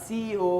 CEO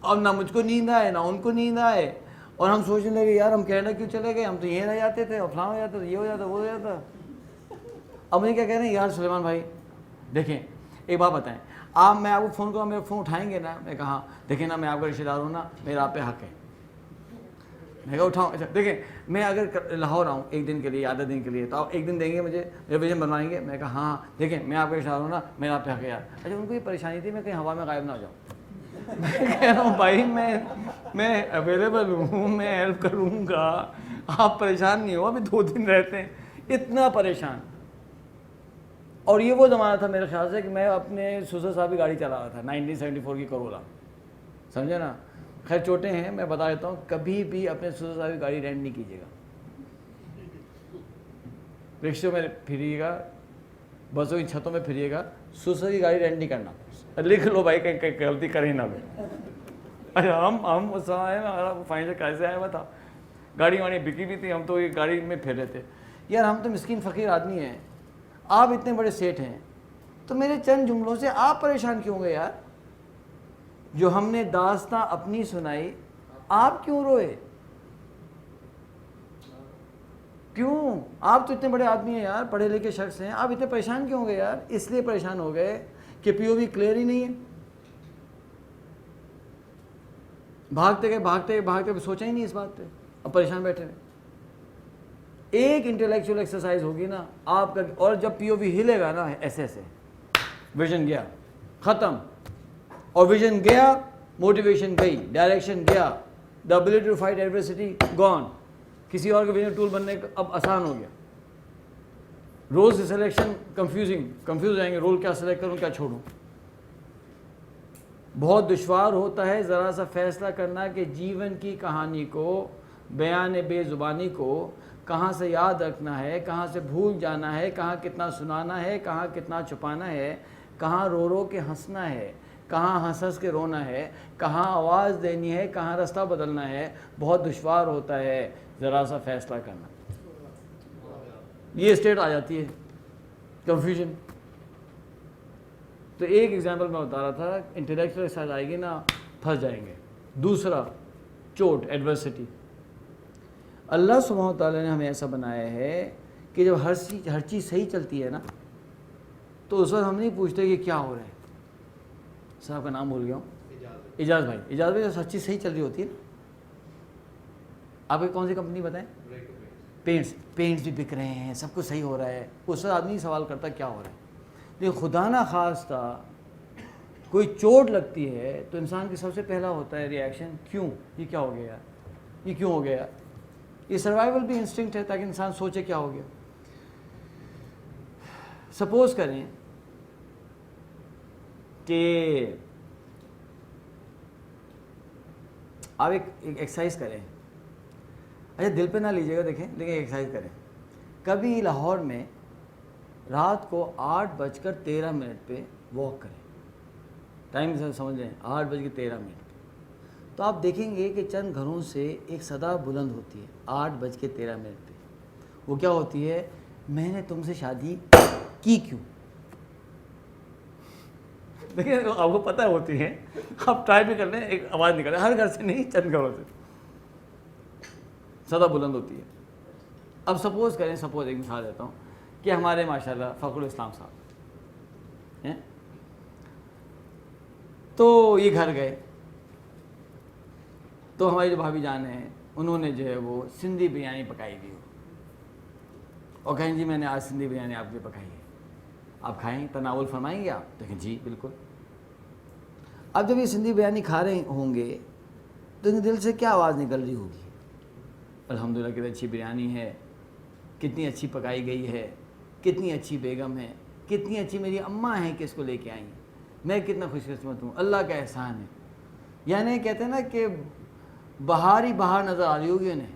اور نہ مجھ کو نیند آئے نہ ان کو نیند آئے, اور ہم سوچنے لگے یار ہم کینیڈا کیوں چلے گئے, ہم تو یہ رہ جاتے تھے اور فلاں ہو جاتا تھا, یہ ہو جاتا وہ ہو جاتا. اب مجھے کیا کہہ رہے ہیں یار سلیمان بھائی دیکھیں ایک بات بتائیں, میں آپ کو فون کروں میرا فون اٹھائیں گے نا؟ میں کہا دیکھیں نا میں آپ کا رشتہ دار ہوں نا, میرا آپ پہ حق ہے. میں کہا اٹھاؤں, اچھا دیکھیں میں اگر لاہور آؤں ایک دن کے لیے آدھا دن کے لیے تو آپ ایک دن دیں گے مجھے, ریویژن بنوائیں گے؟ میں کہا ہاں دیکھیں میں آپ کا رشتہ دار ہوں نا, میرا آپ پہ حق ہے یار. اچھا ان کو یہ پریشانی تھی میں کہیں ہوا میں غائب نہ ہو جاؤں. میں کہہ رہا ہوں بھائی میں اویلیبل ہوں, میں ہیلپ کروں گا, آپ پریشان نہیں ہو, ابھی 2 دن رہتے ہیں. اتنا پریشان. اور یہ وہ زمانہ تھا میرے خیال سے کہ میں اپنے سسر صاحب کی گاڑی چلا رہا تھا 1974 کی کرولا, سمجھے نا. خیر چوٹے ہیں, میں بتا دیتا ہوں کبھی بھی اپنے سسر صاحب کی گاڑی رینٹ نہیں کیجیے گا. رکشوں میں پھریے گا, بسوں کی چھتوں میں پھریے گا, سسر کی گاڑی رینٹ نہیں کرنا. لکھ لو بھائی کہیں غلطی کریں نہ. اچھا ہم اس سمے نا فائنینشل کرائسس آیا ہوا تھا, گاڑی واڑی بکی بھی تھی, ہم تو یہ گاڑی میں پھر رہے تھے. یار ہم تو مسکین فقیر آدمی ہیں, آپ اتنے بڑے سیٹ ہیں, تو میرے چند جملوں سے آپ پریشان کیوں گئے یار؟ جو ہم نے داستاں اپنی سنائی آپ کیوں روئے؟ کیوں؟ آپ تو اتنے بڑے آدمی ہیں یار, پڑھے لکھے شخص ہیں, آپ اتنے پریشان کیوں ہو گئے یار؟ اس لیے پریشان ہو گئے کہ پی او وی کلیئر ہی نہیں ہے. بھاگتے گئے سوچا ہی نہیں اس بات پہ, اب پریشان بیٹھے ہیں. ایک انٹلیکچوئل ایکسرسائز ہوگی نا آپ کا, اور جب پی او وی ہلے گا نا ایسے ویژن گیا ختم, اور ویژن گیا موٹیویشن گئی, ڈائریکشن گیا, the ability to fight adversity gone. کسی اور کے ویژن ٹول بننے کا اب آسان ہو گیا. رول سے سلیکشن کنفیوز ہو جائیں گے, رول کیا سلیکٹ کروں کیا چھوڑوں. بہت دشوار ہوتا ہے ذرا سا فیصلہ کرنا کہ جیون کی کہانی کو, بیان بے زبانی کو کہاں سے یاد رکھنا ہے, کہاں سے بھول جانا ہے, کہاں کتنا سنانا ہے, کہاں کتنا چھپانا ہے, کہاں رو رو کے ہنسنا ہے, کہاں ہنس ہنس کے رونا ہے, کہاں آواز دینی ہے, کہاں رستہ بدلنا ہے. بہت دشوار ہوتا ہے ذرا سا فیصلہ کرنا. یہ اسٹیٹ آ جاتی ہے کنفیوژن. تو ایک ایگزامپل میں بتا رہا تھا, انٹلیکچوئل ایکسرسائز آئے گی نا پھنس جائیں گے. دوسرا چوٹ, ایڈورسٹی. اللہ سبحانہ تعالیٰ نے ہمیں ایسا بنایا ہے کہ جب ہر چیز صحیح چلتی ہے نا تو اس وقت ہم نہیں پوچھتے کہ کیا ہو رہا ہے. سر آپ کا نام بھول گیا ہوں, اجاز بھائی. اجاز بھائی جب ہر چیز صحیح چل رہی ہوتی ہے نا, آپ کی کون سی کمپنی بتائیں؟ پینٹس بھی بک رہے ہیں, سب کچھ صحیح ہو رہا ہے, اس وقت آدمی سوال کرتا کیا ہو رہا ہے. لیکن خدا نہ خواستہ کوئی چوٹ لگتی ہے تو انسان کی سب سے پہلا ہوتا ہے ریئیکشن, کیوں, یہ کیا ہو گیا, یہ کیوں ہو گیا. یہ سروائیول بھی انسٹنکٹ ہے تاکہ انسان سوچے کیا ہو گیا. سپوز کریں کہ آپ ایک ایکسرسائز کریں, اچھا دل پہ نہ لیجیے گا دیکھیں, لیکن ایکسرسائز کریں. کبھی لاہور میں رات کو 8:13 پہ واک کریں, ٹائم سمجھ لیں 8:13. تو آپ دیکھیں گے کہ چند گھروں سے ایک صدا بلند ہوتی ہے 8:13 پہ. وہ کیا ہوتی ہے, میں نے تم سے شادی کی کیوں. دیکھیں آپ کو پتہ ہوتی ہے, آپ ٹرائی بھی کر لیں, ایک آواز نکلے, ہر گھر سے نہیں چند گھروں سے صدا بلند ہوتی ہے. اب سپوز کریں, ایک مثال دیتا ہوں کہ ہمارے ماشاءاللہ فخر الاسلام صاحب ہیں, تو یہ گھر گئے تو ہماری جو بھابھی جان ہیں انہوں نے جو ہے وہ سندھی بریانی پکائی دی اور کہیں جی میں نے آج سندھی بریانی آپ کی پکائی ہے, آپ کھائیں, تناول فرمائیں گے آپ؟ دیکھیں جی بالکل. اب جب یہ سندھی بریانی کھا رہے ہوں گے تو ان دل سے کیا آواز نکل رہی ہوگی, الحمدللہ کتنی اچھی بریانی ہے, کتنی اچھی پکائی گئی ہے, کتنی اچھی بیگم ہے, کتنی اچھی میری اماں ہیں کہ اس کو لے کے آئیں, میں کتنا خوش قسمت ہوں, اللہ کا احسان ہے. یعنی کہتے ہیں نا کہ بہار ہی بہار نظر آ رہی ہوگی انہیں.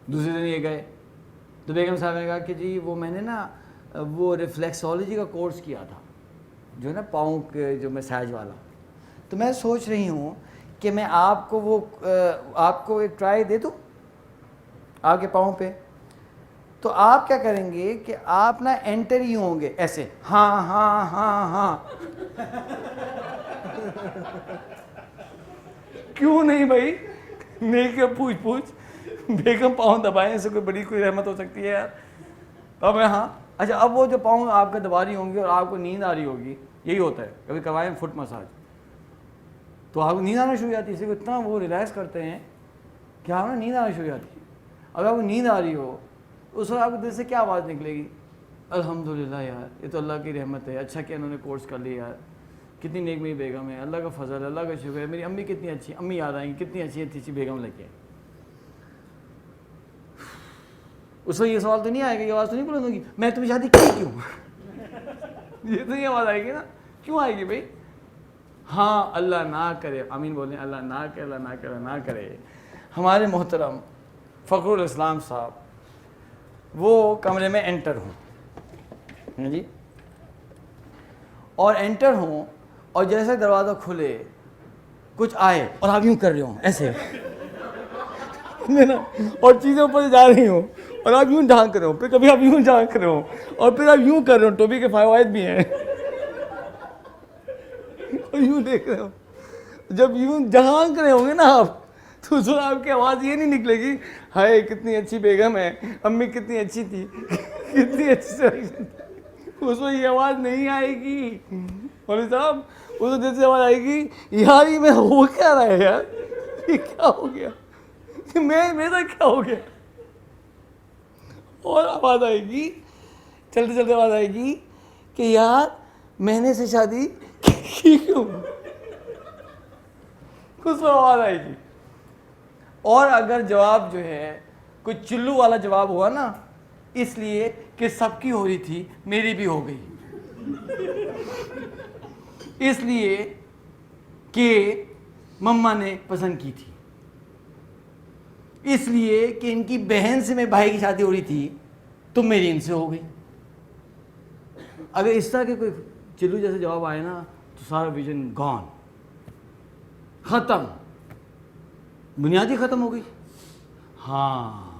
دوسرے دن یہ گئے تو بیگم صاحب نے کہا کہ جی وہ میں نے نا وہ ریفلیکسولوجی کا کورس کیا تھا, جو ہے نا پاؤں کے جو مساج والا, تو میں سوچ رہی ہوں کہ میں آپ کو ایک ٹرائی دے دوں آپ کے پاؤں پہ. تو آپ کیا کریں گے کہ آپ نا انٹر ہی ہوں گے ایسے, ہاں ہاں ہاں ہاں, کیوں نہیں بھائی, نیک پوچھ پوچھ, بیگم پاؤں دبائیں, سے کوئی بڑی کوئی رحمت ہو سکتی ہے یار. اب ہاں اچھا, اب وہ جو پاؤں آپ کا دبا رہی ہوں گی اور آپ کو نیند آ رہی ہوگی, یہی ہوتا ہے, کبھی کروائیں فٹ مساج تو آپ کو نیند آنا شروع ہو جاتی ہے. اسی کو اتنا وہ ریلیکس کرتے ہیں کہ آپ نا نیند آنا شروع ہو جاتی ہے. اگر آپ کو نیند آ رہی ہو اس وقت آپ کو دل سے کیا آواز نکلے گی؟ الحمدللہ یار, یہ تو اللہ کی رحمت ہے, اچھا کہ انہوں نے کورس کر لیا یار, کتنی نیک میری بیگم ہے, اللہ کا فضل ہے, اللہ کا شکر ہے, میری امی کتنی اچھی, امی یاد آئیں گی کتنی اچھی اچھی بیگم لگی ہے. اس وقت یہ سوال تو نہیں آئے گا, یہ آواز تو نہیں بلند ہوگی میں تمہیں شادی کی کیوں؟ یہ تو یہ آواز آئے گی نا, کیوں آئے گی بھائی؟ ہاں اللہ نہ کرے, آمین بولیں, اللہ نہ کرے, اللہ نہ کرے, نہ کرے. ہمارے محترم فخر الاسلام صاحب وہ کمرے میں انٹر ہوں جی, اور انٹر ہوں اور جیسے دروازہ کھلے کچھ آئے اور آپ یوں کر رہے ہوں ایسے اور چیزیں اوپر سے جا رہی ہوں اور آپ یوں ڈھانک رہے ہو, پھر کبھی آپ یوں ڈھانک رہے ہو اور پھر آپ یوں کر رہے ہو, ٹوپی کے فوائد بھی ہیں, اور یوں دیکھ رہے ہو. جب یوں ڈھانک رہے ہوں گے نا آپ تو اس وقت آپ کی آواز یہ نہیں نکلے گی ہائے کتنی اچھی بیگم ہے, امی کتنی اچھی تھی, کتنی اچھی سلیکشن تھی. اس وقت یہ آواز نہیں آئے گی مولوی صاحب, اس دل سے آواز آئے گی یار یہ میں ہو کیا رہا ہے یار, یہ کیا ہو گیا, میرا کیا ہو گیا. اور آواز آئے گی, چلتے چلتے آواز آئے گی کہ یار میں نے سے شادی کی کیوں, اس میں آواز آئے گی. اور اگر جواب جو ہے کوئی چلو والا جواب ہوا نا, اس لیے کہ سب کی ہو رہی تھی میری بھی ہو گئی, اس لیے کہ مما نے پسند کی تھی, اس لیے کہ ان کی بہن سے میں بھائی کی شادی ہو رہی تھی تو میری ان سے ہو گئی. اگر اس طرح کے کوئی چلو جیسے جواب آئے نا تو سارا ویژن گون, ختم, بنیادی ختم ہو گئی. ہاں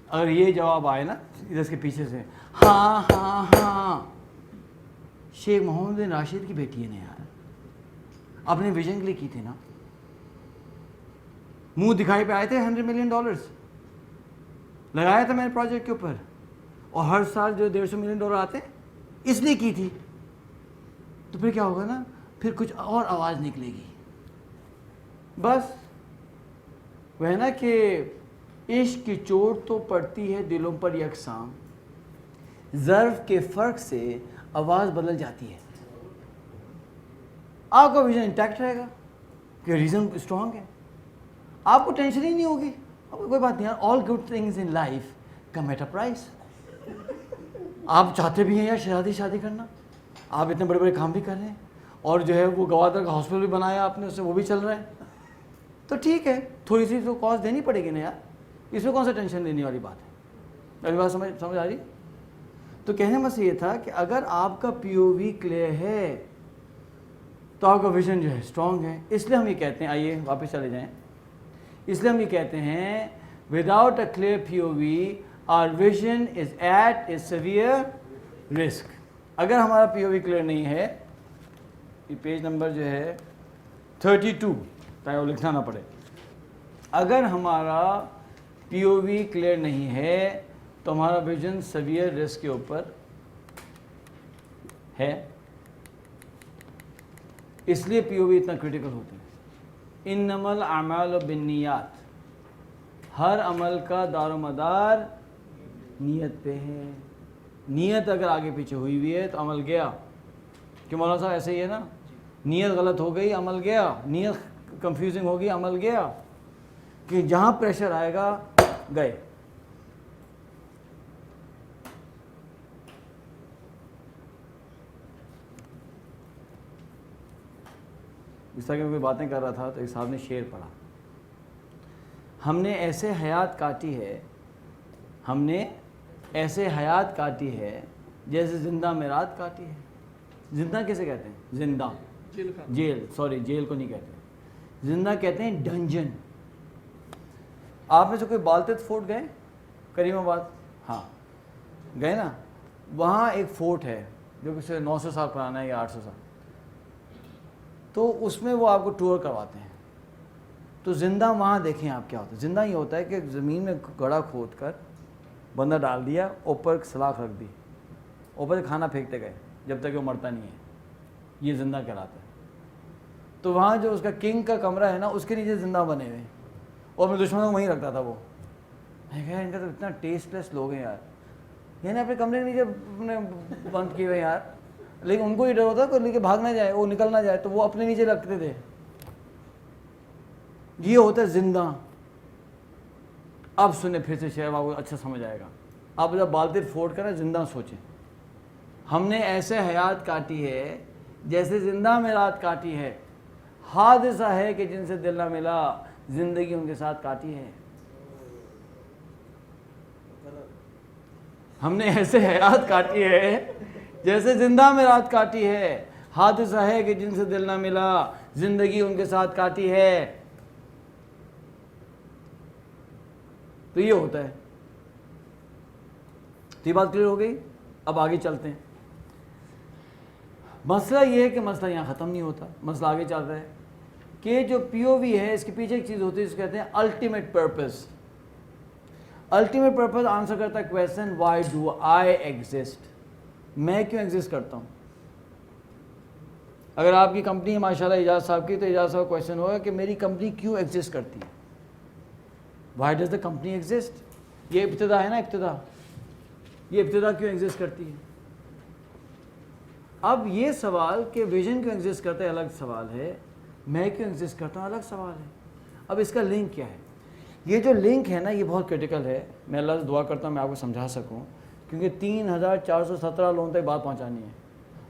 اگر یہ جواب آئے نا ادھر کے پیچھے سے, ہاں ہاں ہاں شیخ محمد بن راشد کی بیٹی نے یار اپنے ویژن کے لیے کی تھی نا, منہ دکھائی پہ آئے تھے, $100 ملین لگایا تھا میں نے پروجیکٹ کے اوپر, اور ہر سال جو $150 ملین آتے اس لیے کی تھی. تو پھر کیا ہوگا نا, پھر کچھ اور آواز نکلے گی. بس وہ ہے نا کہ عشق کی چوٹ تو پڑتی ہے دلوں پر یکساں, ظرف کے فرق سے آواز بدل جاتی ہے. آپ کا ویژن انٹیکٹ رہے گا کہ ریزن اسٹرانگ ہے, آپ کو ٹینشن ہی نہیں ہوگی, کوئی بات نہیں یار, all good things in life come at a price. آپ چاہتے بھی ہیں یار شادی کرنا, آپ اتنے بڑے بڑے کام بھی کر رہے ہیں, اور جو ہے وہ گوادر کا ہاسپٹل بھی بنایا آپ نے, اس سے وہ بھی چل رہا ہے, تو ٹھیک ہے تھوڑی سی تو کاسٹ دینی پڑے گی نا یار, اس میں کون سا ٹینشن لینے والی بات ہے. میری بات سمجھ آ رہی؟ تو کہنے میں سے یہ تھا کہ اگر آپ کا پی او وی کلیئر ہے تو آپ کا ویژن جو ہے اسٹرانگ ہے. اس لیے ہم یہ کہتے ہیں, آئیے واپس چلے جائیں, اس لیے ہم یہ کہتے ہیں without a clear P O V or vision is at a severe risk. اگر ہمارا پی او وی کلیئر نہیں ہے, یہ پیج نمبر جو ہے 32 تاکہ وہ لکھنا نہ پڑے, اگر ہمارا پی او وی کلیئر نہیں ہے تو ہمارا ویژن سیویئر رسک کے اوپر ہے. اس لیے پی او وی اتنا کریٹیکل ہوتا ہے. انما الاعمال بالنیات, ہر عمل کا دار و مدار نیت پہ ہے. نیت اگر آگے پیچھے ہوئی ہوئی ہے تو عمل گیا. کہ مولانا صاحب ایسے ہی ہے نا, نیت غلط ہو گئی عمل گیا, نیت کنفیوزنگ ہوگی عمل گیا, کہ جہاں پریشر آئے گا گئے. اس طرح کی کوئی باتیں کر رہا تھا تو ایک صاحب نے شعر پڑھا, ہم نے ایسے حیات کاٹی ہے, ہم نے ایسے حیات کاٹی ہے جیسے زندہ میں رات کاٹی ہے. زندہ کیسے کہتے ہیں؟ زندہ, جیل, سوری جیل کو نہیں کہتے, زندہ کہتے ہیں ڈنجن. آپ میں سے کوئی بالتت فورٹ گئے کریم آباد؟ ہاں گئے نا, وہاں ایک فورٹ ہے جو کہ 900 سال پرانا ہے یا 800 سال. تو اس میں وہ آپ کو ٹور کرواتے ہیں. تو زندہ وہاں دیکھیں آپ کیا ہوتا ہے. زندہ یہ ہوتا ہے کہ زمین میں گڑھا کھود کر بندہ ڈال دیا, اوپر سلاخ رکھ دی, اوپر سے کھانا پھینکتے گئے جب تک وہ مرتا نہیں ہے. یہ زندہ کہلاتا ہے. تو وہاں جو اس کا کنگ کا کمرہ ہے نا, اس کے نیچے زندہ بنے ہوئے, اور اپنے دشمنوں کو وہیں رکھتا تھا وہ. میں کہا ان کا تو اتنا ٹیسٹ لیس لوگ ہیں یار, یعنی اپنے کمرے کے نیچے اپنے بند کیے ہوئے یار. لیکن ان کو یہ ڈر ہوتا ہے کہ بھاگ نہ جائے, وہ نکل نہ جائے, تو وہ اپنے نیچے رکھتے تھے. یہ ہوتا ہے زندہ. اب سنیں پھر سے شعر, آپ کو اچھا سمجھ آئے گا. آپ جب بالتر فوٹ کریں زندہ سوچیں. ہم نے ایسے حیات کاٹی ہے جیسے زندہ میں رات کاٹی ہے, حادثہ ہے کہ جن سے دل نہ ملا, زندگی ان کے ساتھ کاٹی ہے. ہم نے ایسے حیات کاٹی ہے جیسے زندہ میں رات کاٹی ہے, حادثہ ہے کہ جن سے دل نہ ملا, زندگی ان کے ساتھ کاٹی ہے. تو یہ ہوتا ہے. تو یہ بات کلیئر ہو گئی. اب آگے چلتے ہیں. مسئلہ یہ ہے کہ مسئلہ یہاں ختم نہیں ہوتا, مسئلہ آگے چلتا ہے کہ جو پی او وی ہے اس کے پیچھے ایک چیز ہوتی ہے جس کو کہتے ہیں ultimate purpose. Ultimate purpose answer کرتا ہے question why do I exist, میں کیوں ایگزسٹ کرتا ہوں. اگر آپ کی کمپنی ہے ماشاءاللہ اعجاز صاحب کی, تو اعجاز صاحب کا کویسچن ہوگا کہ میری کمپنی کیوں ایگزسٹ کرتی ہے, why does the company exist. یہ ابتدا ہے نا, ابتدا, یہ ابتدا کیوں ایگزسٹ کرتی ہے. اب یہ سوال کہ ویژن کیوں ایگزسٹ کرتا ہے الگ سوال ہے, میں کیوں ایگزسٹ کرتا ہوں الگ سوال ہے. اب اس کا لنک کیا ہے. یہ جو لنک ہے نا یہ بہت کرٹیکل ہے. میں اللہ سے دعا کرتا ہوں میں آپ کو سمجھا سکوں, کیونکہ 3417 لوگوں تک بات پہنچانی ہے.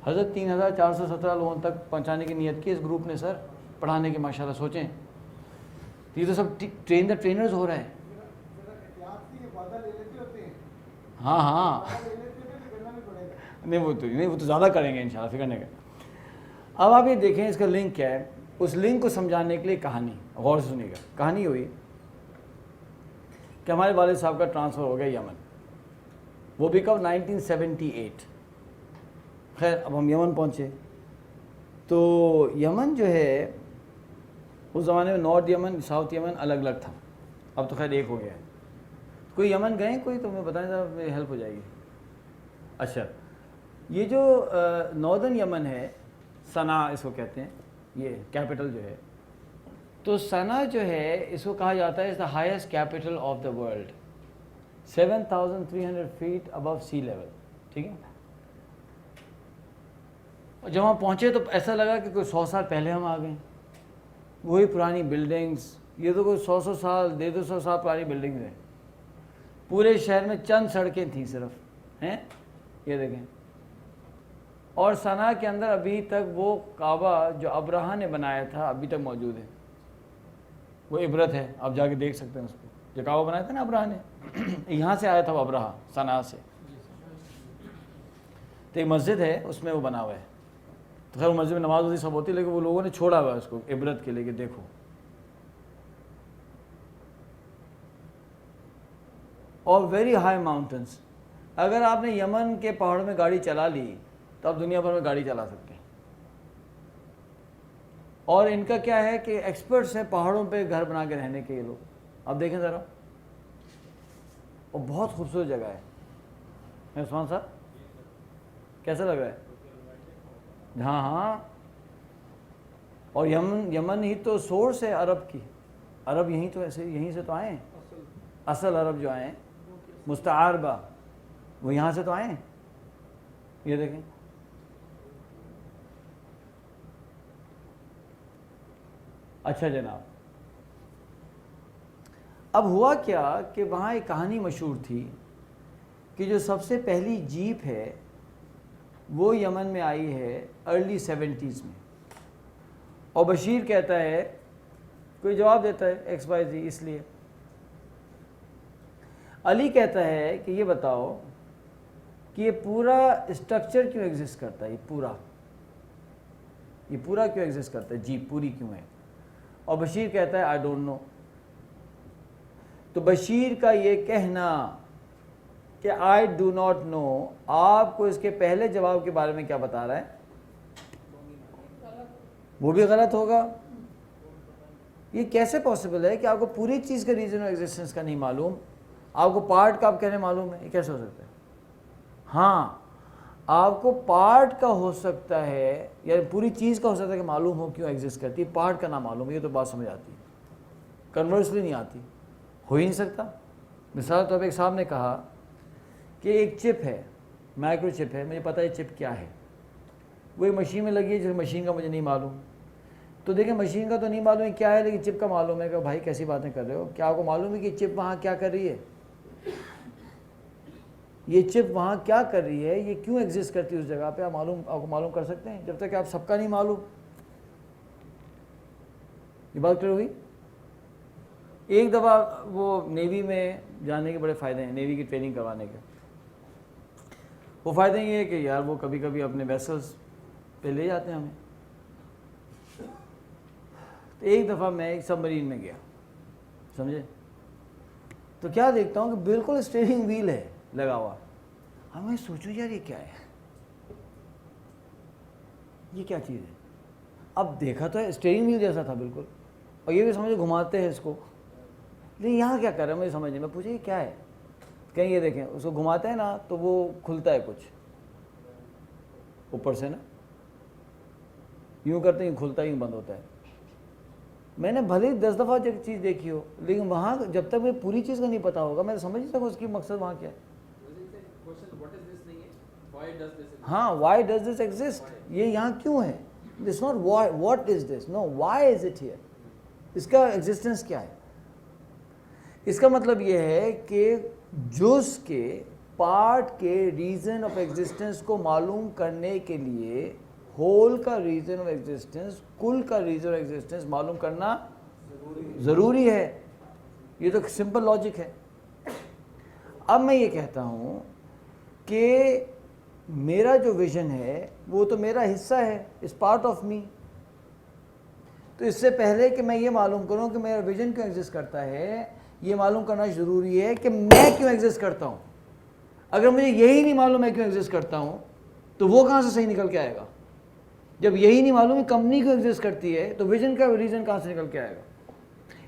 حضرت 3417 لوگوں تک پہنچانے کی نیت کی اس گروپ نے سر, پڑھانے کی. ماشاءاللہ سوچیں, یہ تو سب ٹرینرز ہو رہا ہے. ہاں ہاں نہیں وہ تو زیادہ کریں گے انشاءاللہ, فکر نہیں کریں. اب آپ یہ دیکھیں اس کا لنک کیا ہے. اس لنک کو سمجھانے کے لیے کہانی, غور سے سنیے گا. کہانی ہوئی کہ ہمارے والد صاحب کا ٹرانسفر ہو گیا یمن. وہ بھی کب, 1978. خیر اب ہم یمن پہنچے. تو یمن جو ہے اس زمانے میں نارتھ یمن ساؤتھ یمن الگ الگ تھا, اب تو خیر ایک ہو گیا ہے. کوئی یمن گئے کوئی, تو میں بتائیں ذرا, میری ہیلپ ہو جائے گی. اچھا, یہ جو ناردرن یمن ہے, صنعاء اس کو کہتے ہیں, یہ کیپٹل جو ہے. تو صنعاء جو ہے اس کو کہا جاتا ہے is the highest capital of the world, 7300 feet above sea level. ٹھیک ہے. اور جب وہاں پہنچے تو ایسا لگا کہ کوئی 100 سال پہلے ہم آ گئے. وہی پرانی بلڈنگس, یہ تو کوئی 100 سال 150 سال پرانی بلڈنگز ہیں. پورے شہر میں چند سڑکیں تھیں صرف ہیں, یہ دیکھیں. اور صنعاء کے اندر ابھی تک وہ کعبہ جو ابرہا نے بنایا تھا ابھی تک موجود ہے. وہ عبرت ہے, آپ جا کے دیکھ سکتے ہیں اس کو. جو کعبہ بنایا تھا نا ابرہا نے, یہاں سے آیا تھا وہ ابرہا, صنعاء سے. تو ایک مسجد ہے اس میں وہ بنا ہوا ہے. تو خیر مسجد میں نماز ہوتی سب ہوتی ہے, لیکن وہ لوگوں نے چھوڑا ہوا ہے اس کو عبرت کے لیے کہ دیکھو. اور ویری ہائی ماؤنٹنس. اگر آپ نے یمن کے پہاڑوں میں گاڑی چلا لی تو آپ دنیا بھر میں گاڑی چلا سکتے ہیں. اور ان کا کیا ہے کہ ایکسپرٹس ہیں پہاڑوں پہ گھر بنا کے رہنے کے. یہ لوگ آپ دیکھیں ذرا, اور بہت خوبصورت جگہ ہے. عثمان صاحب کیسا لگ رہا ہے. ہاں ہاں, اور یمن ہی تو سورس ہے عرب کی. عرب یہیں تو ایسے یہیں سے تو آئے ہیں. اصل عرب جو آئے ہیں مستعاربہ, وہ یہاں سے تو آئے ہیں. یہ دیکھیں, اچھا جناب. اب ہوا کیا کہ وہاں ایک کہانی مشہور تھی کہ جو سب سے پہلی جیپ ہے وہ یمن میں آئی ہے ارلی 70s میں. اور بشیر کہتا ہے, کوئی جواب دیتا ہے XYZ, اس لیے علی کہتا ہے کہ یہ بتاؤ کہ یہ پورا اسٹرکچر کیوں ایگزسٹ کرتا ہے, یہ پورا کیوں ایگزسٹ کرتا ہے, جیپ پوری کیوں ہے. اور بشیر کہتا ہے آئی ڈونٹ نو. تو بشیر کا یہ کہنا کہ آئی ڈو ناٹ نو آپ کو اس کے پہلے جواب کے بارے میں کیا بتا رہا ہے؟ وہ بھی غلط ہوگا. یہ کیسے پاسبل ہے کہ آپ کو پوری چیز کا ریزن آف ایگزسٹنس کا نہیں معلوم, آپ کو پارٹ کا آپ کہنے معلوم ہے؟ یہ کیسے ہو سکتا ہے؟ ہاں آپ کو پارٹ کا ہو سکتا ہے یا پوری چیز کا ہو سکتا ہے کہ معلوم ہو کیوں ایگزسٹ کرتی ہے, پارٹ کا نہ معلوم ہے. یہ تو بات سمجھ آتی ہے, کنورسلی نہیں آتی, ہو ہی نہیں سکتا. مثال طور پہ ایک صاحب نے کہا کہ ایک چپ ہے, مائکرو چپ ہے, مجھے پتہ ہے چپ کیا ہے, وہ ایک مشین میں لگی ہے جس مشین کا مجھے نہیں معلوم. تو دیکھیں مشین کا تو نہیں معلوم ہے کیا ہے, لیکن چپ کا معلوم ہے. کہ بھائی کیسی باتیں کر رہے ہو, کیا آپ کو معلوم ہے کہ چپ وہاں کیا کر رہی ہے؟ یہ چپ وہاں کیا کر رہی ہے, یہ کیوں ایگزسٹ کرتی ہے اس جگہ پہ, آپ کو معلوم کر سکتے ہیں جب تک کہ آپ سب کا نہیں معلوم. یہ بات کلیئر ہوئی؟ ایک دفعہ وہ نیوی میں جانے کے بڑے فائدے ہیں, نیوی کی ٹریننگ کروانے کے. وہ فائدہ یہ ہے کہ یار وہ کبھی کبھی اپنے ویسلز پہ لے جاتے ہیں ہمیں. تو ایک دفعہ میں ایک سب مرین میں گیا, سمجھے, تو کیا دیکھتا ہوں کہ بالکل اسٹیئرنگ ویل ہے لگا ہوا. اب میں سوچوں یار یہ کیا ہے, یہ کیا چیز ہے. اب دیکھا تو ہے اسٹیئرنگ ویل جیسا تھا بالکل, اور یہ بھی سمجھے گھماتے ہیں اس کو, لیکن یہاں کیا کر رہے ہیں مجھے سمجھ نہیں. میں پوچھا یہ کیا ہے, کہیں یہ دیکھیں اس کو گھماتے ہیں نا تو وہ کھلتا ہے کچھ اوپر سے نا, یوں کرتے ہیں کھلتا ہے یوں بند ہوتا ہے. میں نے بھلے 10 دفعہ جب چیز دیکھی ہو, لیکن وہاں جب تک مجھے پوری چیز کا نہیں پتا ہوگا میں سمجھ نہیں سکوں اس کی مقصد وہاں کیا ہے. ہاں وائی ڈز دس ایگزسٹ, یہ یہاں کیوں ہے. It's not what is this, no why is it here. اس کا ایگزسٹنس کیا ہے. اس کا مطلب یہ ہے کہ جز کے پارٹ کے ریزن آف ایگزسٹنس کو معلوم کرنے کے لیے ہول کا ریزن آف ایگزسٹنس, کل کا ریزن آف ایگزسٹنس معلوم کرنا ضروری ہے. یہ تو سمپل لاجک ہے. اب میں یہ کہتا ہوں کہ میرا جو ویژن ہے وہ تو میرا حصہ ہے, اٹس پارٹ آف می. تو اس سے پہلے کہ میں یہ معلوم کروں کہ میرا ویژن کیوں ایگزسٹ کرتا ہے, یہ معلوم کرنا ضروری ہے کہ میں کیوں ایگزسٹ کرتا ہوں. اگر مجھے یہی نہیں معلوم میں کیوں ایگزسٹ کرتا ہوں تو وہ کہاں سے صحیح نکل کے آئے گا. جب یہی نہیں معلوم ہے کمپنی کیوں ایگزسٹ کرتی ہے تو ویژن کا ریزن کہاں سے نکل کے آئے گا.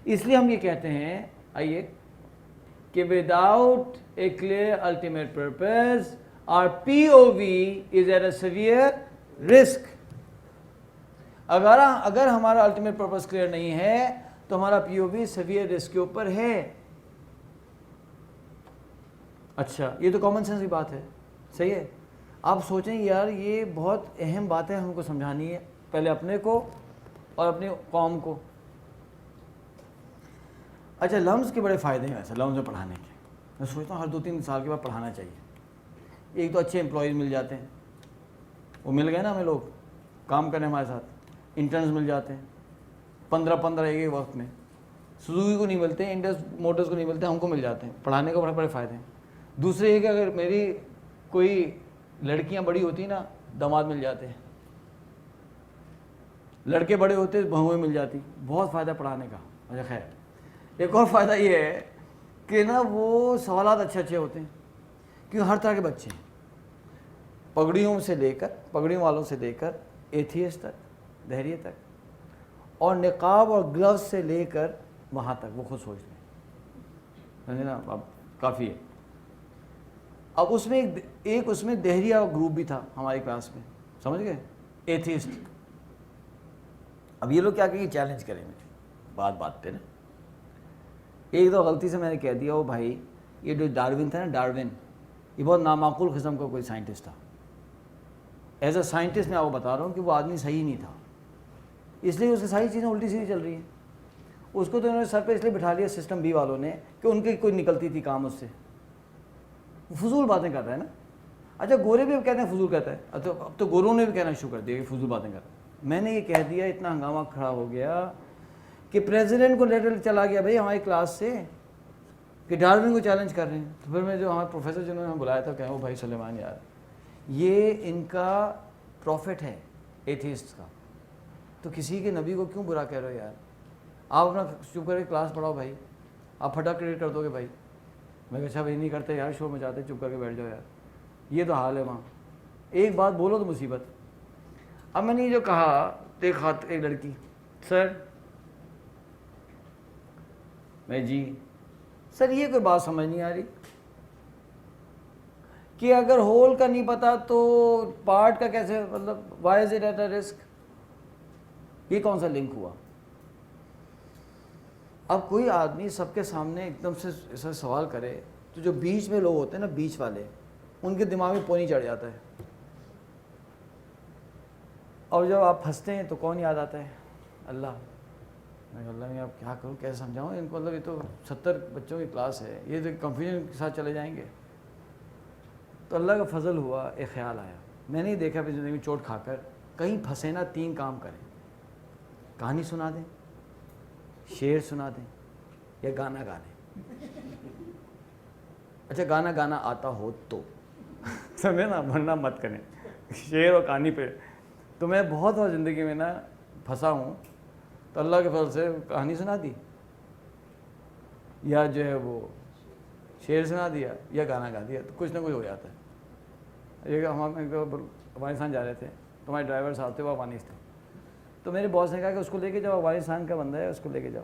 اس لیے ہم یہ کہتے ہیں آئیے کہ without a clear ultimate purpose our POV is at a severe risk. اگر ہمارا الٹیمیٹ پرپز کلیئر نہیں ہے تو ہمارا POV سیویئر رسک کے اوپر ہے. اچھا یہ تو کامن سینس کی بات ہے, صحیح ہے. آپ سوچیں یار یہ بہت اہم بات ہے, ہم کو سمجھانی ہے پہلے اپنے کو اور اپنی قوم کو. اچھا لمز کے بڑے فائدے ہیں ویسے لمز میں پڑھانے کے. میں سوچتا ہوں ہر 2-3 سال کے بعد پڑھانا چاہیے. ایک تو اچھے امپلائیز مل جاتے ہیں, وہ مل گئے نا ہمیں لوگ کام کرنے ہمارے ساتھ, انٹرنز مل جاتے ہیں 15 ایک وقت میں. سزوکی کو نہیں ملتے, انڈس موٹرز کو نہیں ملتے, ہم کو مل جاتے ہیں. پڑھانے کے بڑے بڑے فائدے ہیں. دوسرے یہ کہ اگر میری کوئی لڑکیاں بڑی ہوتی نا داماد مل جاتے ہیں, لڑکے بڑے ہوتے بہویں مل جاتی. بہت فائدہ پڑھانے کا. اچھا خیر ایک اور فائدہ یہ ہے کہ نا وہ سوالات اچھے ہوتے ہیں, کیوں ہر طرح کے بچے ہیں, پگڑیوں والوں سے لے کر ایتھیسٹ تک, دہریے تک, اور نقاب اور گلوز سے لے کر وہاں تک وہ خود سوچتے ہیں. سمجھے نا, اب کافی ہے. اب اس میں ایک اس میں دہریہ گروپ بھی تھا ہماری کلاس میں, سمجھ گئے, ایتھیسٹ. اب یہ لوگ کیا کہیں گے, چیلنج کریں گے بات پہ نا. ایک دو غلطی سے میں نے کہہ دیا, وہ بھائی یہ جو ڈاروین تھا نا, ڈاروین یہ بہت نامعقول قسم کا کوئی سائنٹسٹ تھا. ایز اے سائنٹسٹ میں آپ کو بتا رہا ہوں کہ وہ آدمی صحیح نہیں تھا, اس لیے اس کی ساری چیزیں الٹی سیدھی چل رہی ہیں. اس کو تو انہوں نے سر پہ اس لیے بٹھا لیا سسٹم بی والوں نے کہ ان کی کوئی نکلتی تھی کام اس سے. فضول باتیں کر رہا ہے نا. اچھا گورے بھی اب کہتے ہیں فضول کہتا ہے, اب تو گوروں نے بھی کہنا شروع کر دیا کہ فضول باتیں کر رہا ہے. میں نے یہ کہہ دیا, اتنا ہنگامہ کھڑا ہو گیا کہ پریزیڈنٹ کو لیٹر چلا گیا بھائی ہماری کلاس سے کہ ڈاروین کو چیلنج کر رہے ہیں. تو پھر میں جو ہمارے پروفیسر جنہوں نے بلایا تھا کہیں وہ بھائی سلیمان یار یہ ان کا پروفٹ ہے ایتھیسٹ کا, تو کسی کے نبی کو کیوں برا کہہ رہے ہو یار. آپ اپنا چپ کر کے کلاس پڑھاؤ بھائی, آپ پھٹا کریٹ کر دو گے بھائی. میں کہا اچھا بھائی نہیں کرتے یار، شور مچاتے، چپ کر کے بیٹھ جاؤ یار، یہ تو حال ہے وہاں، ایک بات بولو تو مصیبت۔ اب میں نے جو کہا ایک لڑکی، سر میں جی سر یہ کوئی بات سمجھ نہیں آ رہی کہ اگر ہول کا نہیں پتا تو پارٹ کا کیسے، مطلب why is it at a risk, یہ کون سا لنک ہوا؟ اب کوئی آدمی سب کے سامنے ایک دم سے ایسا سوال کرے تو جو بیچ میں لوگ ہوتے ہیں نا، بیچ والے، ان کے دماغ میں پونی چڑھ جاتا ہے، اور جب آپ پھنستے ہیں تو کون یاد آتا ہے؟ اللہ۔ میں اللہ میں اب کیا کروں، کیسے سمجھاؤں ان کو، مطلب یہ تو 70 بچوں کی کلاس ہے، یہ تو کنفیوژن کے ساتھ چلے جائیں گے۔ تو اللہ کا فضل ہوا، ایک خیال آیا، میں نے دیکھا اپنی زندگی میں چوٹ کھا کر، کہیں پھنسے نا 3 کام کریں، کہانی سنا دیں، شعر سنا دیں، یا گانا گا دیں۔ اچھا گانا گانا آتا ہو تو سمجھے نا، ورنہ مت کریں شعر اور کہانی پہ۔ تو میں بہت بار زندگی میں نا پھنسا ہوں، تو اللہ کے فضل سے کہانی سنا دی، یا جو ہے وہ شعر سنا دیا، یا گانا گا دیا، تو کچھ نہ کچھ ہو جاتا ہے۔ یہ ہم افغانستان جا رہے تھے، تو ہمارے ڈرائیور صاحب تھے، وہ افغانیس تھے، تو میرے باس نے کہا کہ اس کو لے کے جاؤ، افغانستان کا بندہ ہے، اس کو لے کے جاؤ۔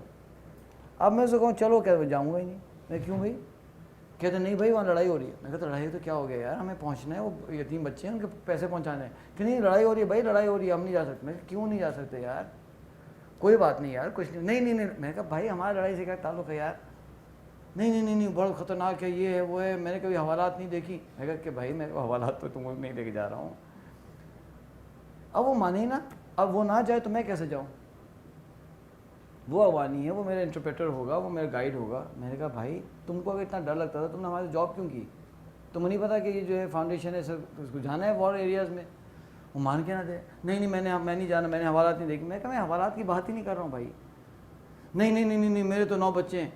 اب میں اس کو کہوں چلو، کہ جاؤں گا ہی نہیں۔ میں کیوں بھائی؟ کہتے نہیں بھائی وہاں لڑائی ہو رہی ہے۔ میں کہتا لڑائی تو کیا ہو گیا یار، ہمیں پہنچنا ہے، وہ یتیم بچے ہیں، ان کے پیسے پہنچانے ہیں۔ کہ نہیں لڑائی ہو رہی ہے بھائی، لڑائی ہو رہی ہے، ہم نہیں جا سکتے۔ میں کیوں نہیں جا سکتے یار؟ کوئی بات نہیں یار، کچھ نہیں۔ نہیں میں کہا بھائی ہمارا لڑائی سے کیا تعلق ہے یار؟ نہیں بہت خطرناک ہے، یہ ہے وہ ہے، میں نے کبھی حوالات نہیں دیکھی۔ میں کہا کہ بھائی میں حوالات تو تم کو نہیں لے کے جا رہا ہوں۔ اب وہ مانے نا، اب وہ نہ جائے تو میں کیسے جاؤں؟ وہ افغانی ہے، وہ میرا انٹرپریٹر ہوگا، وہ میرا گائیڈ ہوگا۔ میں نے کہا بھائی تم کو اگر اتنا ڈر لگتا تھا، تم نے ہماری جاب کیوں کی؟ تمہیں نہیں پتا کہ یہ جو ہے فاؤنڈیشن ہے، سب اس کو جانا ہے وار ایریاز میں؟ وہ مان کے نہ دے، نہیں میں نہیں جانا، میں نے حوالات نہیں دیکھی۔ میں کہا میں حوالات کی بات ہی نہیں کر رہا ہوں بھائی۔ نہیں میرے تو 9 بچے ہیں۔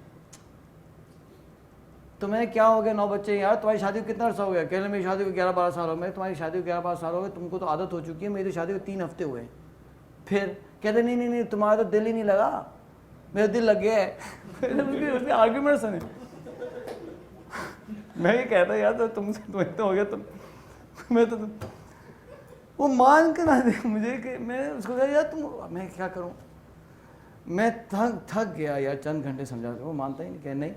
تو میں کیا ہو گیا 9 بچے یار؟ تمہاری شادی کو کتنا عرصہ ہو گیا؟ کہہ رہے میری شادی کو 11-12 سال ہو گئے۔ تمہاری شادی کو 11-12 سال ہو گئے، تم کو تو عادت ہو چکی ہے، میری تو شادی کو 3 ہفتے ہوئے ہیں۔ پھر کہتے نہیں تمہارا تو دل ہی نہیں لگا، میرا دل لگ گیا ہے۔ اس کے آرگیومنٹ سنے۔ میں یہ کہتا یار تو تمہیں تو ہو گیا، میں تو وہ مان کے نہ دے مجھے، کہ میں اس کو کہا یار میں کیا کروں؟ میں تھک گیا یار، چند گھنٹے سمجھا کے وہ مانتا ہی نہیں، کہ نہیں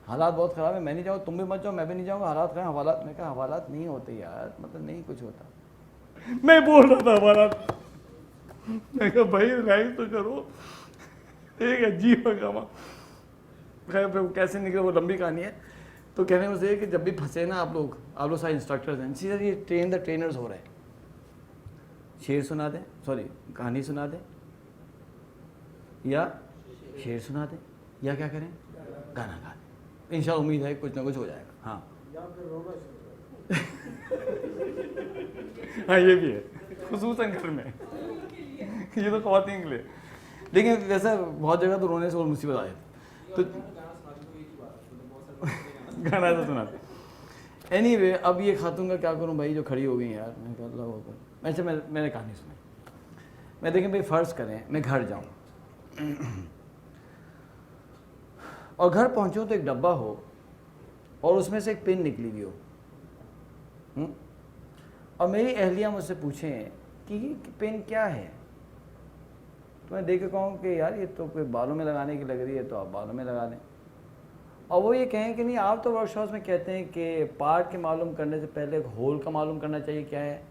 حالات بہت خراب ہے، میں نہیں جاؤں، تم بھی مت جاؤ، میں بھی نہیں جاؤں گا، حالات خراب، حوالات۔ میں کہا حوالات نہیں ہوتے یار، مطلب نہیں کچھ ہوتا۔ میں بول رہا تھا حوالات، میں کہا بھائی ریلائز تو کرو، ایک عجیب کام۔ خیر پھر کیسے نکلے وہ لمبی کہانی ہے۔ تو کہنے میں سے کہ جب بھی پھنسے نا آپ لوگ سارے انسٹرکٹرز ہیں، سیدھا یہ ٹرین دا ٹرینرز ہو رہے ہیں، شعر سنا دیں، سوری کہانی سنا دیں، یا شعر سنا دیں، یا کیا کریں گانا گا دیں، انشاءاللہ امید ہے کچھ نہ کچھ ہو جائے گا۔ ہاں ہاں یہ بھی ہے، خصوصاً گھر میں، یہ تو خواتین کے لیے، لیکن ویسے بہت جگہ تو رونے سے اور مصیبت آ جاتی، تو گانا تو سناتے۔ اینی وے اب یہ خاتون کا کیا کروں بھائی جو کھڑی ہو گئی یار؟ میں کہا اللہ اکبر۔ اچھا میں نے کہانی سنی، میں دیکھیں بھائی فرض کریں میں گھر جاؤں اور گھر پہنچوں تو ایک ڈبہ ہو اور اس میں سے ایک پن نکلی ہوئی ہو، اور میری اہلیہ مجھ سے پوچھیں کہ یہ پن کیا ہے، تو میں دیکھ کے کہوں کہ یار یہ تو کوئی بالوں میں لگانے کی لگ رہی ہے، تو آپ بالوں میں لگا لیں۔ اور وہ یہ کہیں کہ نہیں آپ تو ورک شاپس میں کہتے ہیں کہ پارٹ کے معلوم کرنے سے پہلے ایک ہول کا معلوم کرنا چاہیے، کیا ہے؟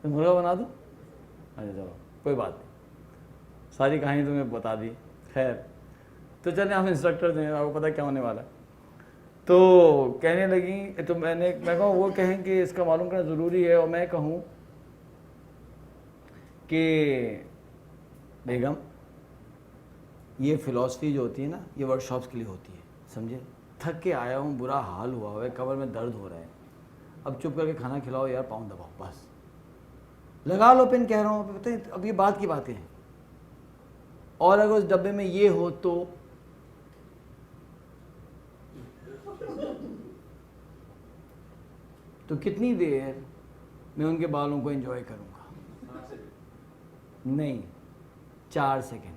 مرغا بنا دوں؟ اچھا چلو کوئی بات نہیں، ساری کہانی تمہیں بتا دی۔ خیر تو چلیں ہم انسٹرکٹر ہیں، آپ کو پتہ کیا ہونے والا ہے۔ تو کہنے لگیں، تو میں کہوں وہ کہیں کہ اس کا معلوم کرنا ضروری ہے، اور میں کہوں کہ بیگم یہ فلاسفی جو ہوتی ہے نا، یہ ورک شاپس کے لیے ہوتی ہے، سمجھے؟ تھک کے آیا ہوں، برا حال ہوا ہے، کمر میں درد ہو رہا ہے، اب چپ کر کے کھانا کھلاؤ یار، پاؤں دباؤ، بس لگا لو پن، کہہ رہا ہوں۔ اب یہ بات کی باتیں ہیں، اور اگر اس ڈبے میں یہ ہو تو کتنی دیر میں ان کے بالوں کو انجوائے کروں گا؟ نہیں 4 سیکنڈ،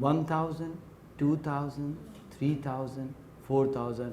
1000, 2000, 3000, 4000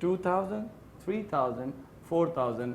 2000, 3000, 4000,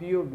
POV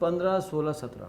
15, 16, 17,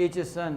HSN,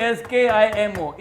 ESKIMO,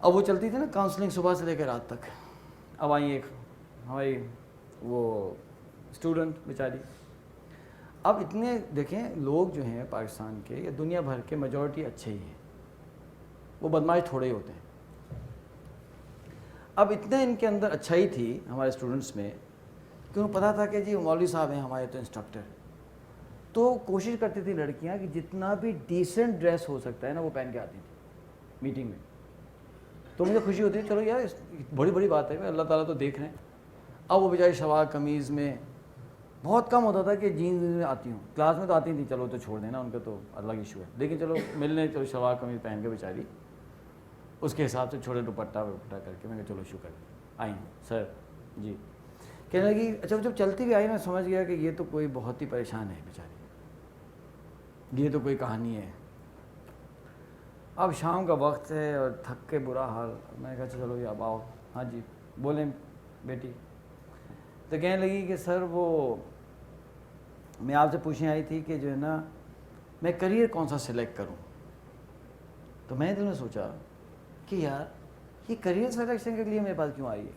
اب وہ چلتی تھی نا کاؤنسلنگ صبح سے لے کے رات تک. اب آئی ایک ہماری وہ اسٹوڈنٹ بیچاری. اب اتنے دیکھیں لوگ جو ہیں پاکستان کے یا دنیا بھر کے میجورٹی اچھے ہی ہیں, وہ بدماش تھوڑے ہی ہوتے ہیں. اب اتنے ان کے اندر اچھائی تھی ہمارے اسٹوڈنٹس میں کہ انہیں پتہ تھا کہ جی مولوی صاحب ہیں ہمارے تو انسٹرکٹر, تو کوشش کرتی تھی لڑکیاں کہ جتنا بھی ڈیسنٹ ڈریس ہو سکتا ہے نا وہ پہن کے آتی تھی میٹنگ میں. تو مجھے خوشی ہوتی ہے چلو یار بڑی بڑی بات ہے, اللہ تعالیٰ تو دیکھ رہے ہیں. اب وہ بیچاری شلوار قمیض میں, بہت کم ہوتا تھا کہ جینز میں آتی ہوں, کلاس میں تو آتی نہیں, چلو تو چھوڑ دینا ان کا تو الگ ایشو ہے, لیکن چلو ملنے چلو شلوار قمیض پہن کے بیچاری اس کے حساب سے چھوٹے دوپٹہ وپٹہ کر کے میں کہا چلو شکر آئی ہوں سر جی. کہنے لگی اچھا جب چلتی بھی آئی میں سمجھ گیا کہ یہ تو کوئی بہت ہی پریشان ہے بیچاری, یہ تو کوئی کہانی ہے. اب شام کا وقت ہے اور تھک کے برا حال, میں نے کہا چلو یہ اب آؤ. ہاں جی بولیں بیٹی. تو کہنے لگی کہ سر وہ میں آپ سے پوچھنے آئی تھی کہ جو ہے نا میں کریئر کون سا سلیکٹ کروں. تو میں نے دل میں سوچا کہ یار یہ کریئر سلیکشن کے لیے میرے پاس کیوں آئی ہے,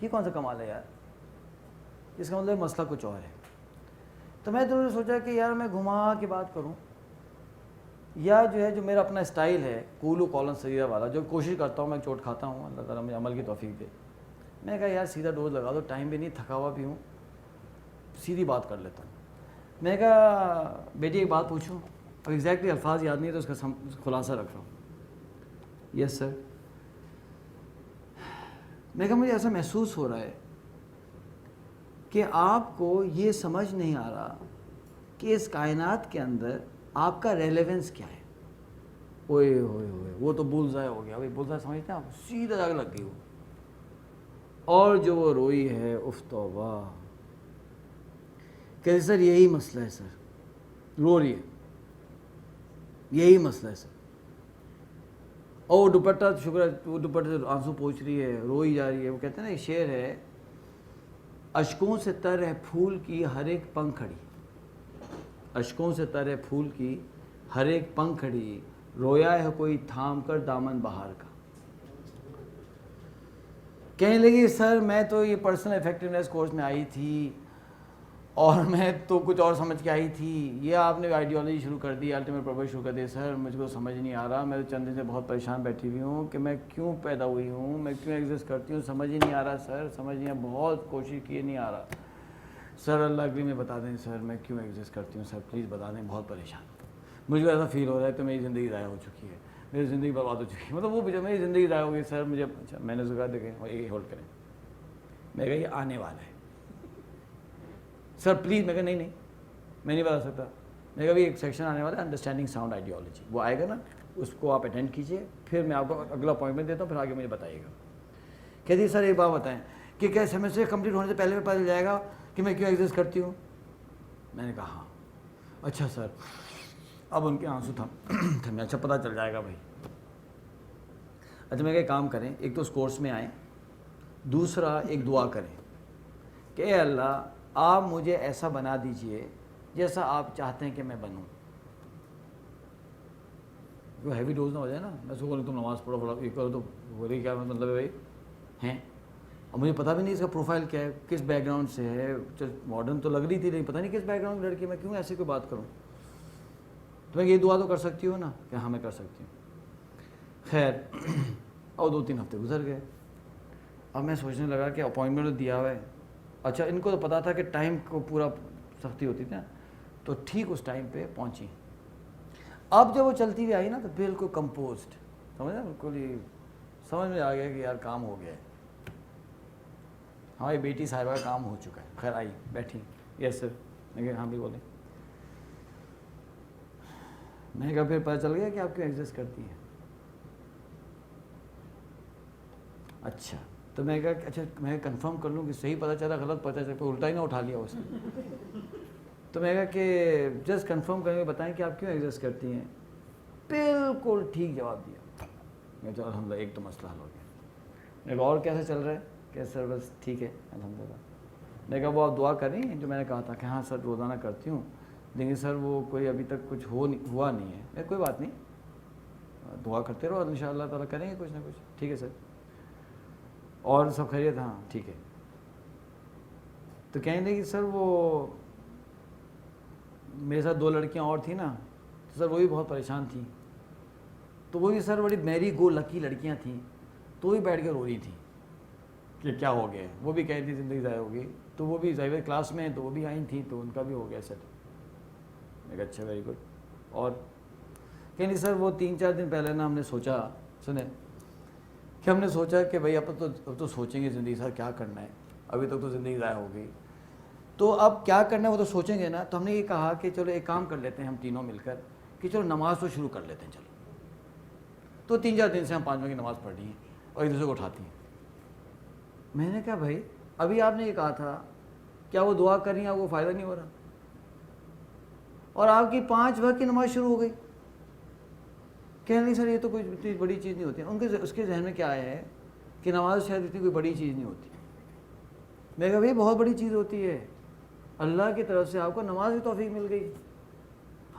یہ کون سا کمال ہے یار, اس کا مطلب مسئلہ کچھ اور ہے. تو میں دل میں سوچا کہ یار میں گھما کے بات کروں یا جو ہے جو میرا اپنا اسٹائل ہے کول و کالن سریرہ والا, جو کوشش کرتا ہوں میں چوٹ کھاتا ہوں, اللہ تعالیٰ مجھے عمل کی توفیق دے. میں نے کہا یار سیدھا ڈوز لگا دو, ٹائم بھی نہیں, تھکا ہوا بھی ہوں, سیدھی بات کر لیتا ہوں. میں نے کہا بیٹی ایک بات پوچھوں, اب ایگزیکٹلی الفاظ یاد نہیں ہے تو اس کا خلاصہ رکھ رہا ہوں. یس سر. میں نے کہا مجھے ایسا محسوس ہو رہا ہے کہ آپ کو یہ سمجھ نہیں آ رہا کہ اس کائنات کے اندر آپ کا ریلیونس کیا ہے. اوئے ہوئے ہوئے وہ تو بلزائے ہو گیا. بھائی بلزائے سمجھتے ہیں آپ, سیدھا جا کے لگ گئی وہ, اور جو وہ روئی ہے اف توبہ. کہ سر یہی مسئلہ ہے سر, رو رہی ہے, یہی مسئلہ ہے سر. اور وہ دوپٹہ شکر ہے وہ دوپٹے سے آنسو پوچھ رہی ہے, روئی جا رہی ہے. وہ کہتے ہیں نا ایک شعر ہے, اشکوں سے تر ہے پھول کی ہر ایک پنکھڑی, اشکوں سے تر ہے پھول کی ہر ایک پنکھڑی, رویا ہے کوئی تھام کر دامن بہار کا. کہنے لگی سر میں تو یہ پرسنل افیکٹونیس کورس میں آئی تھی اور میں تو کچھ اور سمجھ کے آئی تھی, یہ آپ نے آئیڈیالوجی شروع کر دی, الٹیمیٹ پرپز شروع کر دی. سر مجھ کو سمجھ نہیں آ رہا, میں تو چند دن سے بہت پریشان بیٹھی ہوئی ہوں کہ میں کیوں پیدا ہوئی ہوں, میں کیوں ایگزسٹ کرتی ہوں, سمجھ ہی نہیں آ رہا سر, سمجھ نہیں, بہت کوشش کی نہیں آ رہا. سر اللہ کے لیے میں بتا دیں سر میں کیوں ایگزسٹ کرتی ہوں, سر پلیز بتا دیں, بہت پریشان. مجھے ایسا فیل ہو رہا ہے کہ میری زندگی ضائع ہو چکی ہے, میری زندگی برباد ہو چکی ہے, مطلب وہ میری زندگی ضائع ہو گئی سر مجھے. اچھا میں نے کہا دیکھیں یہ ہولڈ کریں, میں کہا یہ آنے والا ہے سر پلیز. میں کہا نہیں میں نہیں بتا سکتا. میں کہا ایک سیکشن آنے والا ہے انڈرسٹینڈنگ ساؤنڈ آئیڈیالوجی, وہ آئے گا نا, اس کو آپ اٹینڈ کیجیے, پھر میں آپ کو اگلا اپوائنٹمنٹ دیتا ہوں, پھر آگے مجھے بتائیے گا. کہتی سر ایک بات بتائیں کہ کیا سیمسٹر کمپلیٹ ہونے سے پہلے میں پتہ چل جائے گا کہ میں کیوں ایگزسٹ کرتی ہوں. میں نے کہا ہاں. اچھا سر. اب ان کے آنسو تھمے, اچھا پتہ چل جائے گا بھائی. اچھا میں کہ کام کریں, ایک تو اس کورس میں آئیں, دوسرا ایک دعا کریں کہ اے اللہ آپ مجھے ایسا بنا دیجئے جیسا آپ چاہتے ہیں کہ میں بنوں. جو ہیوی ڈوز نہ ہو جائے نا, میں سو بولوں تم نماز پڑھو یہ کرو تو ہو رہی کیا مطلب ہے بھائی ہیں. اور مجھے پتہ بھی نہیں اس کا پروفائل کیا ہے, کس بیک گراؤنڈ سے ہے. ماڈرن تو لگ رہی تھی لیکن پتہ نہیں کس بیک گراؤنڈ کی لڑکی, میں کیوں ایسی کوئی بات کروں. تو میں یہ دعا تو کر سکتی ہوں نا کہ ہاں میں کر سکتی ہوں. خیر اور 2-3 ہفتے گزر گئے. اب میں سوچنے لگا کہ اپوائنٹمنٹ تو دیا ہوا ہے. اچھا ان کو تو پتا تھا کہ ٹائم کو پورا سختی ہوتی تھی نا, تو ٹھیک اس ٹائم پہ پہنچی. اب جب وہ چلتی ہوئی آئی نا تو بالکل کمپوزڈ, سمجھا, بالکل ہی سمجھ میں آ گیا کہ یار کام ہو گیا ہے, ہماری بیٹی صاحبہ کا کام ہو چکا ہے. خیر آئی بیٹھی, یس سر. میں کہا ہاں بھی بولیں. میں نے کہا پھر پتہ چل گیا کہ آپ کیوں ایگزسٹ کرتی ہیں. اچھا تو میں کہا اچھا میں کنفرم کر لوں کہ صحیح پتہ چلا غلط پتہ چلا, کوئی الٹا ہی نہ اٹھا لیا اس نے. تو میں کہا کہ جسٹ کنفرم کر کے بتائیں کہ آپ کیوں ایگزسٹ کرتی ہیں. بالکل ٹھیک جواب دیا. میں تو الحمد للہ ایک تو مسئلہ حل ہو گیا. میں کہا اور کیسے چل رہا ہے, کہ سر بس ٹھیک ہے الحمد للہ. میں کہا وہ آپ دعا کر رہی ہیں جو میں نے کہا تھا کہ ہاں سر روزانہ کرتی ہوں, لیکن سر وہ کوئی ابھی تک کچھ ہوا نہیں ہے. میں کوئی بات نہیں, دعا کرتے رہو، ان شاء اللہ تعالیٰ کریں گے کچھ نہ کچھ. ٹھیک ہے سر. اور سب خیریت؟ ہاں ٹھیک ہے. تو کہیں گے کہ سر وہ میرے ساتھ 2 لڑکیاں اور تھیں نا، تو سر وہ بھی بہت پریشان تھیں. تو وہ بھی سر بڑی میری گو لکی لڑکیاں تھیں، تو وہ بھی بیٹھ کے رو رہی تھیں کہ کیا ہو گیا. وہ بھی کہہ تھی زندگی ضائع ہو گئی. تو وہ بھی ظاہر کلاس میں ہیں تو وہ بھی آئی تھیں، تو ان کا بھی ہو گیا سر. میں کہا اچھا ویری گڈ. اور کہ نہیں سر وہ 3-4 دن پہلے نا ہم نے سوچا، سنیں کہ ہم نے سوچا کہ بھائی اب تو سوچیں گے زندگی سر کیا کرنا ہے، ابھی تک تو زندگی ضائع ہو گئی، تو اب کیا کرنا ہے وہ تو سوچیں گے نا. تو ہم نے یہ کہا کہ چلو ایک کام کر لیتے ہیں ہم تینوں مل کر کہ چلو نماز تو شروع کر لیتے ہیں. چلو تو 3-4 دن سے ہم 5 وقت کی نماز پڑھ رہی ہیں اور ایک دوسرے کو اٹھاتی ہیں. میں نے کہا بھائی ابھی آپ نے یہ کہا تھا، کیا وہ دعا کر رہی ہیں آپ کو فائدہ نہیں ہو رہا؟ اور آپ کی 5 وقت کی نماز شروع ہو گئی. کہہ نہیں سر یہ تو کوئی اتنی بڑی چیز نہیں ہوتی. ان کے اس کے ذہن میں کیا ہے کہ نماز شاید اتنی کوئی بڑی چیز نہیں ہوتی. میں کہا بھائی بہت بڑی چیز ہوتی ہے، اللہ کی طرف سے آپ کو نماز کی توفیق مل گئی.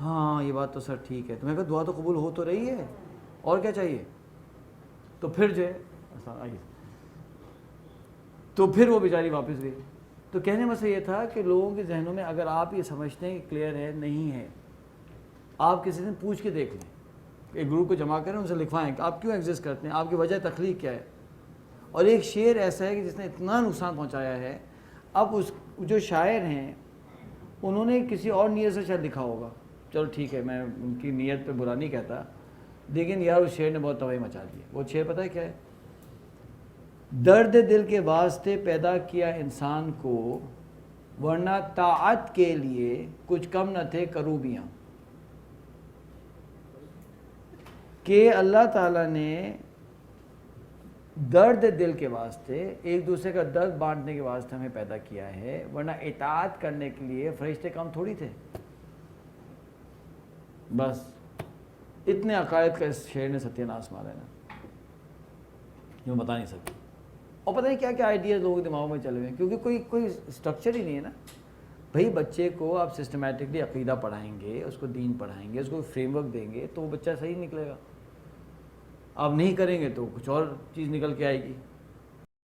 ہاں یہ بات تو سر ٹھیک ہے. تو میں کہا دعا تو قبول ہو تو رہی ہے، اور کیا چاہیے. تو پھر جو ہے تو پھر وہ بیچاری واپس گئی. تو کہنے میں سے یہ تھا کہ لوگوں کے ذہنوں میں اگر آپ یہ سمجھتے ہیں کہ کلیئر ہے نہیں ہے، آپ کسی دن پوچھ کے دیکھ لیں، ایک گروپ کو جمع کریں، ان سے لکھوائیں کہ آپ کیوں ایگزسٹ کرتے ہیں، آپ کی وجہ تخلیق کیا ہے. اور ایک شعر ایسا ہے کہ جس نے اتنا نقصان پہنچایا ہے، اب اس جو شاعر ہیں انہوں نے کسی اور نیت سے شاید لکھا ہوگا، چلو ٹھیک ہے میں ان کی نیت پہ برا نہیں کہتا، لیکن یار اس شعر نے بہت تباہی مچا دی. وہ شعر پتہ ہے کیا ہے؟ درد دل کے واسطے پیدا کیا انسان کو، ورنہ طاعت کے لیے کچھ کم نہ تھے کروبیاں. کہ اللہ تعالیٰ نے درد دل کے واسطے، ایک دوسرے کا درد بانٹنے کے واسطے ہمیں پیدا کیا ہے، ورنہ اطاعت کرنے کے لیے فرشتے کم تھوڑی تھے. بس اتنے عقائد کا اس شعر نے ستیہ ناش مارا ہے نا، جو بتا نہیں سکتے. اور پتہ نہیں کیا کیا آئیڈیاز لوگوں کے دماغوں میں چلے ہوئے ہیں، کیونکہ کوئی اسٹرکچر ہی نہیں ہے نا. بھائی بچے کو آپ سسٹمیٹکلی عقیدہ پڑھائیں گے، اس کو دین پڑھائیں گے، اس کو فریم ورک دیں گے تو وہ بچہ صحیح نکلے گا. آپ نہیں کریں گے تو کچھ اور چیز نکل کے آئے گی.